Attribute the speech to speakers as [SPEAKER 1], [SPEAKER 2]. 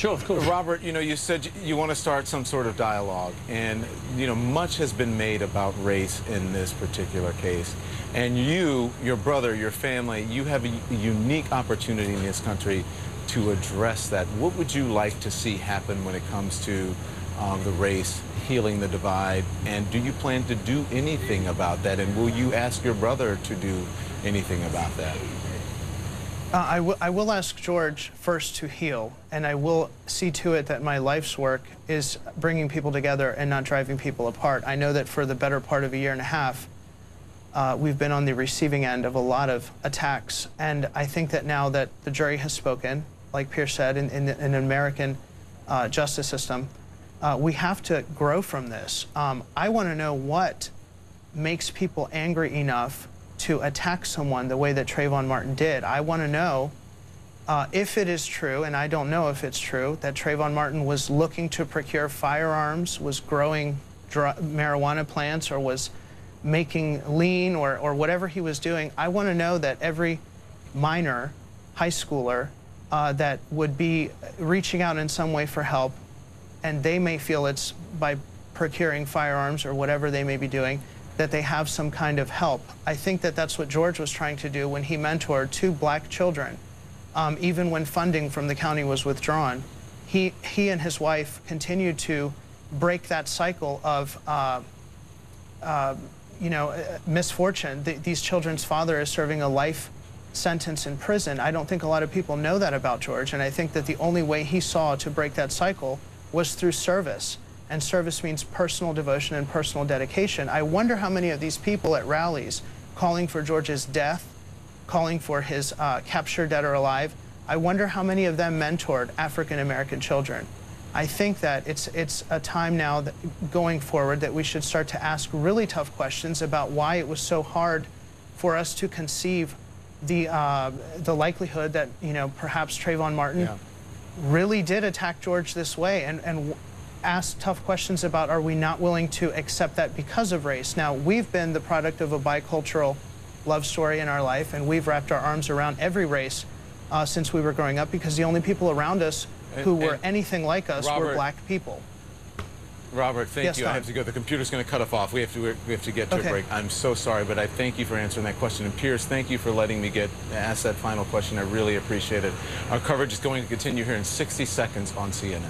[SPEAKER 1] Sure, of course.
[SPEAKER 2] Robert, you said you want to start some sort of dialogue, and much has been made about race in this particular case. And you, your brother, your family, you have a unique opportunity in this country to address that. What would you like to see happen when it comes to the race, healing the divide, and do you plan to do anything about that? And will you ask your brother to do anything about that?
[SPEAKER 3] I will ask George first to heal, and I will see to it that my life's work is bringing people together and not driving people apart. I know that for the better part of a year and a half, we've been on the receiving end of a lot of attacks, and I think that now that the jury has spoken, like Piers said, in an American justice system, we have to grow from this. I want to know what makes people angry enough to attack someone the way that Trayvon Martin did. I want to know if it is true, and I don't know if it's true, that Trayvon Martin was looking to procure firearms, was growing marijuana plants, or was making lean, or whatever he was doing. I want to know that every minor, high schooler, that would be reaching out in some way for help, and they may feel it's by procuring firearms or whatever they may be doing, that they have some kind of help. I think that that's what George was trying to do when he mentored 2 black children. Even when funding from the county was withdrawn, he and his wife continued to break that cycle of misfortune. These children's father is serving a life sentence in prison. I don't think a lot of people know that about George, and I think that the only way he saw to break that cycle was through service. And service means personal devotion and personal dedication. I wonder how many of these people at rallies calling for George's death, calling for his capture, dead or alive, I wonder how many of them mentored African-American children. I think that it's a time now that going forward that we should start to ask really tough questions about why it was so hard for us to conceive the likelihood that perhaps Trayvon Martin really did attack George this way, and ask tough questions about, are we not willing to accept that because of race? Now, we've been the product of a bicultural love story in our life, and we've wrapped our arms around every race since we were growing up, because the only people around us who were anything like us were black people.
[SPEAKER 2] Robert, thank you.
[SPEAKER 3] Tom.
[SPEAKER 2] I have to go. The computer's going to cut us off. We have to get to a break. I'm so sorry, but I thank you for answering that question. And Piers, thank you for letting me ask that final question. I really appreciate it. Our coverage is going to continue here in 60 seconds on CNN.